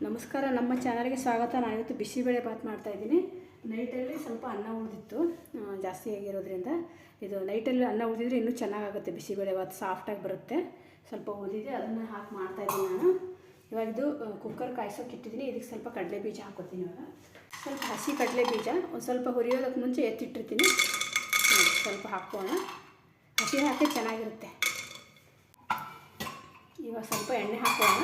ನಮಸ್ಕಾರ, ನಮ್ಮ ಚಾನಲ್ಗೆ ಸ್ವಾಗತ. ನಾನಿವತ್ತು ಬಿಸಿಬೇಳೆ ಬಾತ್ ಮಾಡ್ತಾಯಿದ್ದೀನಿ. ನೈಟಲ್ಲಿ ಸ್ವಲ್ಪ ಅನ್ನ ಉಳಿದಿತ್ತು, ಜಾಸ್ತಿ ಆಗಿರೋದ್ರಿಂದ ಇದು ನೈಟಲ್ಲಿ ಅನ್ನ ಉಳಿದಿದ್ರೆ ಇನ್ನೂ ಚೆನ್ನಾಗಾಗುತ್ತೆ. ಬಿಸಿಬೇಳೆ ಬಾತ್ ಸಾಫ್ಟಾಗಿ ಬರುತ್ತೆ. ಸ್ವಲ್ಪ ಉಳಿದಿದೆ, ಅದನ್ನು ಹಾಕಿ ಮಾಡ್ತಾಯಿದ್ದೀನಿ ನಾನು. ಇವಾಗ ಇದು ಕುಕ್ಕರ್ ಕಾಯಿಸೋಕೆ ಇಟ್ಟಿದ್ದೀನಿ. ಇದಕ್ಕೆ ಸ್ವಲ್ಪ ಕಡಲೆ ಬೀಜ ಹಾಕೋತೀನಿ. ಇವಾಗ ಸ್ವಲ್ಪ ಹಸಿ ಕಡಲೆ ಬೀಜ ಒಂದು ಸ್ವಲ್ಪ ಹುರಿಯೋದಕ್ಕೆ ಮುಂಚೆ ಎತ್ತಿಟ್ಟಿರ್ತೀನಿ. ಸ್ವಲ್ಪ ಹಾಕೋಣ, ಹಸಿ ಹಾಕಿ ಚೆನ್ನಾಗಿರುತ್ತೆ. ಇವಾಗ ಸ್ವಲ್ಪ ಎಣ್ಣೆ ಹಾಕೋಣ.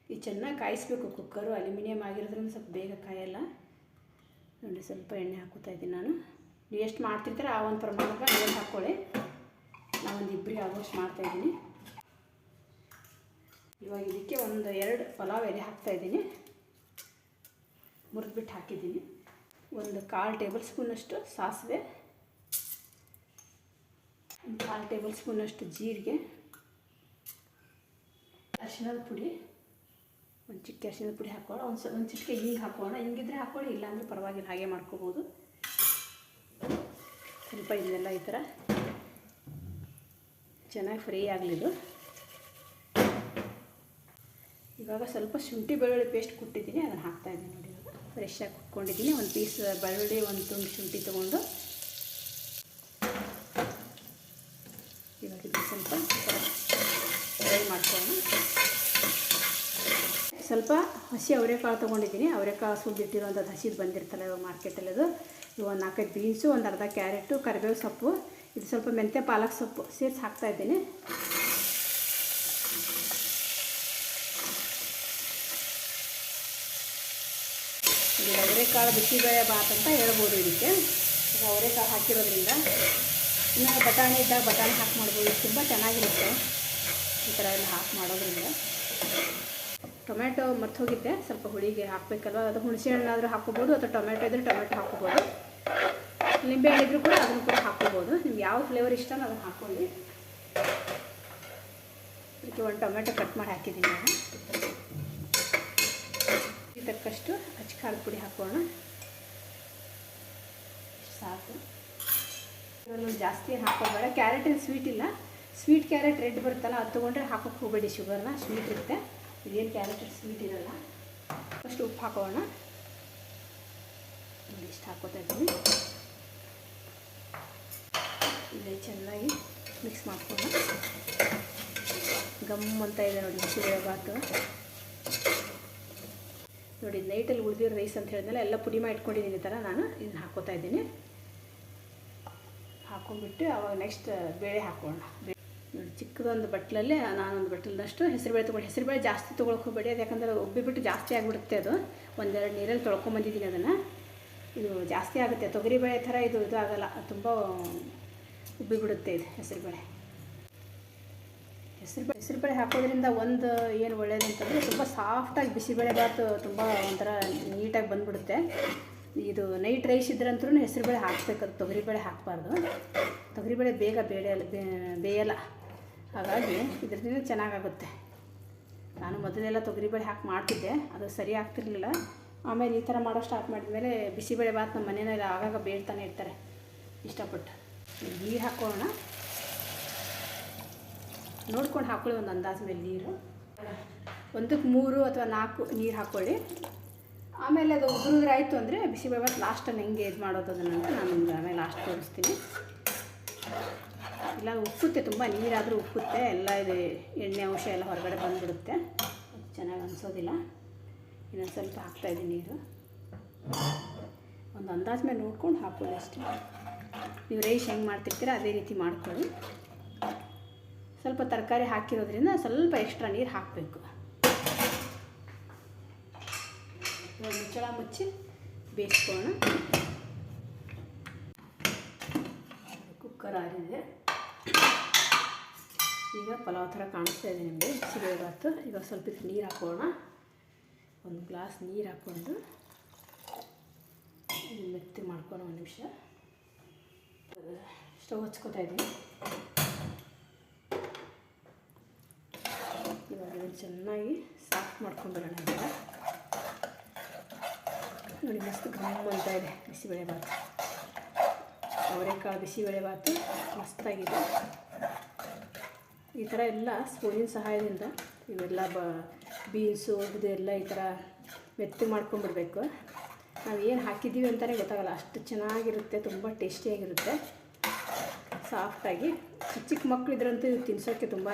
ಇದು ಚೆನ್ನಾಗಿ ಕಾಯಿಸಬೇಕು. ಕುಕ್ಕರು ಅಲ್ಯೂಮಿನಿಯಂ ಆಗಿರೋದ್ರಿಂದ ಸ್ವಲ್ಪ ಬೇಗ ಕಾಯಲ್ಲ. ನೋಡಿ, ಸ್ವಲ್ಪ ಎಣ್ಣೆ ಹಾಕೋತಾ ಇದ್ದೀನಿ ನಾನು. ನೀವು ಎಷ್ಟು ಮಾಡ್ತಿರ್ತೀರ ಆ ಒಂದು ಪ್ರಮಾಣಕ್ಕೆ ಎಣ್ಣೆ ಹಾಕ್ಕೊಳ್ಳಿ. ನಾವೊಂದು ಇಬ್ಬರಿಗೆ ಆಗೋಷ್ಟು ಮಾಡ್ತಾಯಿದ್ದೀನಿ. ಇವಾಗ ಇದಕ್ಕೆ ಒಂದು 2 ಪಲಾವ್ ಎಲೆ ಹಾಕ್ತಾಯಿದ್ದೀನಿ. ಮುರಿದ್ಬಿಟ್ಟು ಹಾಕಿದ್ದೀನಿ. ಒಂದು 1/4 ಟೇಬಲ್ ಸ್ಪೂನಷ್ಟು ಸಾಸಿವೆ, ಒಂದು 1/4 ಟೇಬಲ್ ಸ್ಪೂನಷ್ಟು ಜೀರಿಗೆ, ಅರಿಶಿಣದ ಪುಡಿ, ಒಂದು ಚಿಕ್ಕ ಅರಿಶಿಣದ ಪುಡಿ ಹಾಕೋಣ. ಒಂದು ಚಿಟಿಕೆ ಹಿಂಗೆ ಹಾಕೋಣ. ಹಿಂಗಿದ್ರೆ ಹಾಕ್ಕೊಳ್ಳಿ, ಇಲ್ಲಾಂದರೆ ಪರವಾಗಿಲ್ಲ, ಹಾಗೆ ಮಾಡ್ಕೋಬೋದು. ಸ್ವಲ್ಪ ಇದನ್ನೆಲ್ಲ ಈ ಥರ ಚೆನ್ನಾಗಿ ಫ್ರೈ ಆಗಲಿದ್ದು. ಇವಾಗ ಸ್ವಲ್ಪ ಶುಂಠಿ ಬೆಳ್ಳುಳ್ಳಿ ಪೇಸ್ಟ್ ಕುಟ್ಟಿದ್ದೀನಿ, ಅದನ್ನು ಹಾಕ್ತಾಯಿದ್ದೀನಿ. ನೋಡಿ, ಇವಾಗ ಫ್ರೆಶ್ಶಾಗಿ ಕುಟ್ಕೊಂಡಿದ್ದೀನಿ. ಒಂದು ಪೀಸ್ ಬೆಳ್ಳುಳ್ಳಿ, ಒಂದು ತುಂಡು ಶುಂಠಿ ತೊಗೊಂಡು ಇವಾಗ ಇದು ಸ್ವಲ್ಪ ಫ್ರೈ ಮಾಡ್ಕೊಳ್ಳೋಣ. ಸ್ವಲ್ಪ ಹಸಿ ಅವರೆಕಾಳು ತೊಗೊಂಡಿದ್ದೀನಿ. ಅವರೆಕಾಳು ಸುಲಿದಿಟ್ಟಿರೋಂಥದ್ದು ಹಸಿದು ಬಂದಿರ್ತಲ್ಲ ಇವಾಗ ಮಾರ್ಕೆಟಲ್ಲಿ. ಅದು ಇವಾಗ 4-5 ಬೀನ್ಸು, ಒಂದು ಅರ್ಧ ಕ್ಯಾರೆಟು, ಕರಿಬೇವು ಸೊಪ್ಪು, ಇದು ಸ್ವಲ್ಪ ಮೆಂತ್ಯ ಪಾಲಕ್ ಸೊಪ್ಪು ಸೇರಿಸಿ ಹಾಕ್ತಾಯಿದ್ದೀನಿ. ಇದು ಅವರೆಕಾಳು ಬಿಸಿಬೇಳೆ ಬಾತ್ ಅಂತ ಹೇಳ್ಬೋದು ಇದಕ್ಕೆ. ಅವರೆಕಾಳು ಹಾಕಿರೋದ್ರಿಂದ ಇನ್ನು ಬಟಾಣಿ ಇದ್ದಾಗ ಬಟಾಣಿ ಹಾಕಿ ಮಾಡ್ಬೋದು. ತುಂಬ ಚೆನ್ನಾಗಿರುತ್ತೆ ಈ ಥರ ಎಲ್ಲ ಹಾಕಿ ಮಾಡೋದ್ರಿಂದ. ಟೊಮೆಟೊ ಮರ್ತು ಹೋಗಿದ್ದೆ, ಸ್ವಲ್ಪ ಹುಳಿಗೆ ಹಾಕಬೇಕಲ್ವ. ಅದು ಹುಣಸೆ ಹಣ್ಣಾದರೂ ಹಾಕೋಬೋದು, ಅಥವಾ ಟೊಮೆಟೊ ಇದ್ದರೆ ಟೊಮೆಟೊ ಹಾಕೋಬೋದು. ನಿಂಬೆ ಹಣ್ಣಿದ್ರೂ ಕೂಡ ಅದನ್ನು ಕೂಡ ಹಾಕೋಬೋದು. ನಿಮ್ಗೆ ಯಾವ ಫ್ಲೇವರ್ ಇಷ್ಟನೋ ಅದನ್ನು ಹಾಕ್ಕೊಳ್ಳಿ. ಇದಕ್ಕೆ ಒಂದು ಟೊಮೆಟೊ ಕಟ್ ಮಾಡಿ ಹಾಕಿದ್ದೀನಿ ನಾನು. ತಕ್ಕಷ್ಟು ಅಚ್ಚ ಖಾರದ ಪುಡಿ ಹಾಕೋಣ. ಸಾಕು. ಇದರಲ್ಲಿ ಜಾಸ್ತಿ ಏನು ಹಾಕೋಬೇಡ. ಕ್ಯಾರೆಟ್ ಏನು ಸ್ವೀಟ್ ಇಲ್ಲ. ಸ್ವೀಟ್ ಕ್ಯಾರೆಟ್ ರೆಡ್ ಬರುತ್ತಲ್ಲ, ಅದು ತೊಗೊಂಡ್ರೆ ಹಾಕೋಕ್ಕೆ ಹೋಗಬೇಡಿ. ಶುಗರ್ನ ಸ್ವೀಟ್ ಇರುತ್ತೆ. ಇದೇನು ಕ್ಯಾರೆಟ್ ಸ್ವೀಟ್ ಇರಲ್ಲ. ಫಸ್ಟ್ ಉಪ್ಪು ಹಾಕೋಣ. ನೋಡಿ, ಇಷ್ಟು ಹಾಕೋತಾ ಇದ್ದೀನಿ. ಇಲ್ಲೇ ಚೆನ್ನಾಗಿ ಮಿಕ್ಸ್ ಮಾಡ್ಕೊಂಡು ಗಮ್ ಅಂತ ಇದೆ ನೋಡಿ ಬಿಸಿಬೇಳೆ ಬಾತು. ನೋಡಿ, ನೈಟಲ್ಲಿ ಉಳಿದಿರೋ ರೈಸ್ ಅಂತ ಹೇಳಿದ್ಮೇಲೆ ಎಲ್ಲ ಪುಡಿ ಮಾಡಿ ಇಟ್ಕೊಂಡಿದ್ದೀನಿ. ಈ ಥರ ನಾನು ಇದನ್ನು ಹಾಕ್ಕೋತಾ ಇದ್ದೀನಿ. ಹಾಕ್ಕೊಂಡ್ಬಿಟ್ಟು ಅವಾಗ ನೆಕ್ಸ್ಟ್ ಬೇಳೆ ಹಾಕೋಣ. ನೋಡಿ, ಚಿಕ್ಕದೊಂದು ಬಟ್ಲಲ್ಲಿ ನಾನೊಂದು ಬಟ್ಲದಷ್ಟು ಹೆಸರುಬೇಳೆ ತೊಗೊಂಡು. ಹೆಸರುಬೇಳೆ ಜಾಸ್ತಿ ತೊಗೊಳಕ್ಕೆ ಹೋಗಬೇಡಿ, ಅದು ಯಾಕಂದರೆ ಉಬ್ಬಿಬಿಟ್ಟು ಜಾಸ್ತಿ ಆಗಿಬಿಡುತ್ತೆ. ಅದು 1-2 ನೀರಲ್ಲಿ ತೊಳ್ಕೊಂಬಂದಿದ್ದೀನಿ ಅದನ್ನು. ಇದು ಜಾಸ್ತಿ ಆಗುತ್ತೆ. ತೊಗರಿಬೇಳೆ ಥರ ಇದು ಆಗಲ್ಲ, ತುಂಬ ಉಬ್ಬಿಬಿಡುತ್ತೆ ಇದು ಹೆಸರುಬೇಳೆ. ಹೆಸರುಬೇಳೆ ಹಾಕೋದ್ರಿಂದ ಒಂದು ಏನು ಒಳ್ಳೆಯದು ಅಂತಂದರೆ ತುಂಬ ಸಾಫ್ಟಾಗಿ ಬಿಸಿಬೇಳೆ ಬಾತು ತುಂಬ ಒಂಥರ ನೀಟಾಗಿ ಬಂದುಬಿಡುತ್ತೆ. ಇದು ನೈಟ್ ರೈಸ್ ಇದ್ರಂತೂ ಹೆಸರುಬೇಳೆ ಹಾಕಬೇಕು, ಅದು ತೊಗರಿಬೇಳೆ ಹಾಕಬಾರ್ದು. ತೊಗರಿಬೇಳೆ ಬೇಗ ಬೇಯಲ್ಲ. ಹಾಗಾಗಿ ಇದರಿಂದ ಚೆನ್ನಾಗಾಗುತ್ತೆ. ನಾನು ಮೊದಲೆಲ್ಲ ತೊಗರಿಬೇಳೆ ಹಾಕಿ ಮಾಡ್ತಿದ್ದೆ, ಅದು ಸರಿ ಆಗ್ತಿರ್ಲಿಲ್ಲ. ಆಮೇಲೆ ಈ ಥರ ಮಾಡೋ ಸ್ಟಾರ್ಟ್ ಮಾಡಿದ್ಮೇಲೆ ಬಿಸಿಬೇಳೆ ಬಾತ್ ನಮ್ಮ ಮನೆಯಲ್ಲಿ ಆಗಾಗ ಬೇಡ್ತಾನೆ ಇರ್ತಾರೆ ಇಷ್ಟಪಟ್ಟು. ನೀರು ಹಾಕೋಣ. ನೋಡ್ಕೊಂಡು ಹಾಕ್ಕೊಳ್ಳಿ, ಒಂದು ಅಂದಾಜು ಮೇಲೆ ನೀರು. 1ಕ್ಕೆ 3 ಅಥವಾ 4 ನೀರು ಹಾಕ್ಕೊಳ್ಳಿ. ಆಮೇಲೆ ಅದು ಉದುರಾಯಿತು ಅಂದರೆ ಬಿಸಿಬೇಳೆ ಬಾತ್ ಲಾಸ್ಟಲ್ಲಿ ಹೆಂಗೆ ಇದು ಮಾಡೋದು ಅದನ್ನು ಅಂತ ನಾನು ನಿಮ್ಗೆ ಆಮೇಲೆ ಲಾಸ್ಟ್ ತೋರಿಸ್ತೀನಿ. ಇಲ್ಲ ಉಪ್ಪುತ್ತೆ, ತುಂಬ ನೀರಾದರೂ ಉಪ್ಪುತ್ತೆ. ಎಲ್ಲ ಇದು ಎಣ್ಣೆ ಅಂಶ ಎಲ್ಲ ಹೊರಗಡೆ ಬಂದುಬಿಡುತ್ತೆ, ಚೆನ್ನಾಗಿ ಅನಿಸೋದಿಲ್ಲ. ಇನ್ನೊಂದು ಸ್ವಲ್ಪ ಹಾಕ್ತಾಯಿದ್ದೀನಿ ನೀರು. ಒಂದು ಅಂದಾಜು ಮೇಲೆ ನೋಡ್ಕೊಂಡು ಹಾಕ್ಕೊಳ್ಳಿ ಅಷ್ಟೇ. ನೀವು ರೈಸ್ ಹೆಂಗೆ ಮಾಡ್ತಿರ್ತೀರ ಅದೇ ರೀತಿ ಮಾಡ್ಕೊಳ್ಳಿ. ಸ್ವಲ್ಪ ತರಕಾರಿ ಹಾಕಿರೋದ್ರಿಂದ ಸ್ವಲ್ಪ ಎಕ್ಸ್ಟ್ರಾ ನೀರು ಹಾಕಬೇಕು. ಮುಚ್ಚಳ ಮುಚ್ಚಿ ಬೇಯಿಸ್ಕೋಣ. ಕುಕ್ಕರ್ ಆರಿದೆ. ಈಗ ಪಲಾವ್ ಥರ ಕಾಣಿಸ್ತಾ ಇದೆ ನಿಮಗೆ ಬಿಸಿಬೇಳೆ ಬಾತು. ಈಗ ಸ್ವಲ್ಪ ನೀರು ಹಾಕೋಣ. 1 ಗ್ಲಾಸ್ ನೀರು ಹಾಕ್ಕೊಂಡು ಮೆತ್ತಿ ಮಾಡ್ಕೊಳ್ಳೋ. 1 ನಿಮಿಷ ಸ್ಟವ್ ಹಚ್ಕೋತಾ ಇದ್ದೀನಿ. ಇವಾಗ ಇದನ್ನು ಚೆನ್ನಾಗಿ ಸಾಫ್ಟ್ ಮಾಡ್ಕೊಂಡ್ಬಿಡೋಣ. ನೋಡಿ, ಮಸ್ತ್ ಗಮ್ ಅಂತ ಇದೆ ಬಿಸಿಬೇಳೆ ಬಾತು. ಅವರೆಕಾಳು ಬಿಸಿಬೇಳೆ ಬಾತು ಮಸ್ತಾಗಿದೆ. ಈ ಥರ ಎಲ್ಲ ಸ್ಪೂನಿನ ಸಹಾಯದಿಂದ ಇವೆಲ್ಲ ಬೀನ್ಸು ಇದೆಲ್ಲ ಈ ಥರ ಮೆತ್ತಗೆ ಮಾಡ್ಕೊಂಡ್ಬಿಡ್ಬೇಕು. ನಾವು ಏನು ಹಾಕಿದ್ದೀವಿ ಅಂತಲೇ ಗೊತ್ತಾಗಲ್ಲ, ಅಷ್ಟು ಚೆನ್ನಾಗಿರುತ್ತೆ, ತುಂಬ ಟೇಸ್ಟಿಯಾಗಿರುತ್ತೆ, ಸಾಫ್ಟಾಗಿ. ಚಿಕ್ಕ ಚಿಕ್ಕ ಮಕ್ಕಳು ಇದ್ರಂತೂ ಇದು ತಿನ್ಸೋಕ್ಕೆ ತುಂಬಾ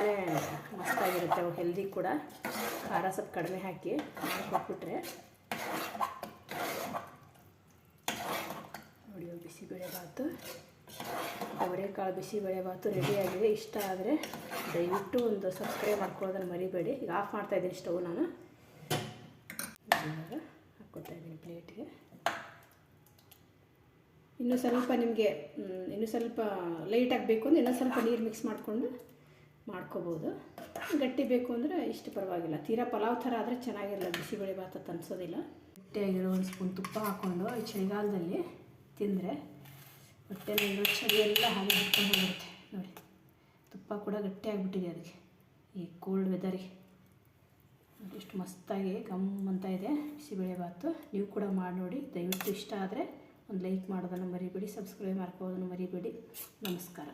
ಮಸ್ತಾಗಿರುತ್ತೆ. ಅವು ಹೆಲ್ದಿ ಕೂಡ. ಖಾರ ಸ್ವಲ್ಪ ಕಡಿಮೆ ಹಾಕಿ ಕೊಟ್ಬಿಟ್ರೆ ನೋಡಿ. ಬಿಸಿಬೇಳೆಬಾತು, ಅವರೆಕಾಳು ಬಿಸಿಬೇಳೆಬಾತು ರೆಡಿಯಾಗಿದೆ. ಇಷ್ಟ ಆದರೆ ದಯವಿಟ್ಟು ಒಂದು ಸಬ್ಸ್ಕ್ರೈಬ್ ಮಾಡ್ಕೊಳ್ಳೋದನ್ನು ಮರಿಬೇಡಿ. ಈಗ ಆಫ್ ಮಾಡ್ತಾಯಿದ್ದೀನಿ ಸ್ಟವ್ ನಾನು. ಹಾಕ್ಕೊತಾ ಇದ್ದೀನಿ ಪ್ಲೇಟ್ಗೆ. ಇನ್ನೂ ಸ್ವಲ್ಪ ನಿಮಗೆ ಇನ್ನೂ ಸ್ವಲ್ಪ ಲೈಟಾಗಿ ಬೇಕು ಅಂದರೆ ಇನ್ನೂ ಸ್ವಲ್ಪ ನೀರು ಮಿಕ್ಸ್ ಮಾಡಿಕೊಂಡು ಮಾಡ್ಕೋಬೋದು. ಗಟ್ಟಿ ಬೇಕು ಅಂದರೆ ಇಷ್ಟು ಪರವಾಗಿಲ್ಲ. ತೀರಾ ಪಲಾವ್ ಥರ ಆದರೆ ಚೆನ್ನಾಗಿರಲ್ಲ, ಬಿಸಿಬೇಳೆಬಾತು ಅನಿಸೋದಿಲ್ಲ. ಗಟ್ಟಿಯಾಗಿರೋ ಒಂದು ಸ್ಪೂನ್ ತುಪ್ಪ ಹಾಕ್ಕೊಂಡು ಈ ಚಳಿಗಾಲದಲ್ಲಿ ತಿಂದರೆ ಹೊಟ್ಟೆನಲ್ಲಿರೋ ಚಳಿ ಎಲ್ಲ ಹಾಗೆ ಬಿಟ್ಕೊಂಡು ಹೋಗುತ್ತೆ ನೋಡಿ. ತುಪ್ಪ ಕೂಡ ಗಟ್ಟಿಯಾಗಿಬಿಟ್ಟಿದೆ ಅದಕ್ಕೆ, ಈ ಕೋಲ್ಡ್ ವೆದರಿಗೆ. ನೋಡಿ ಎಷ್ಟು ಮಸ್ತಾಗಿ ಗಮ್ ಅಂತ ಇದೆ ಬಿಸಿಬೇಳೆಬಾತು. ನೀವು ಕೂಡ ಮಾಡಿ ನೋಡಿ. ದಯವಿಟ್ಟು ಇಷ್ಟ ಆದರೆ ಒಂದು ಲೈಕ್ ಮಾಡೋದನ್ನು ಮರಿಬೇಡಿ, ಸಬ್ಸ್ಕ್ರೈಬ್ ಮಾಡ್ಕೊಳ್ಳೋದನ್ನು ಮರಿಬೇಡಿ. ನಮಸ್ಕಾರ.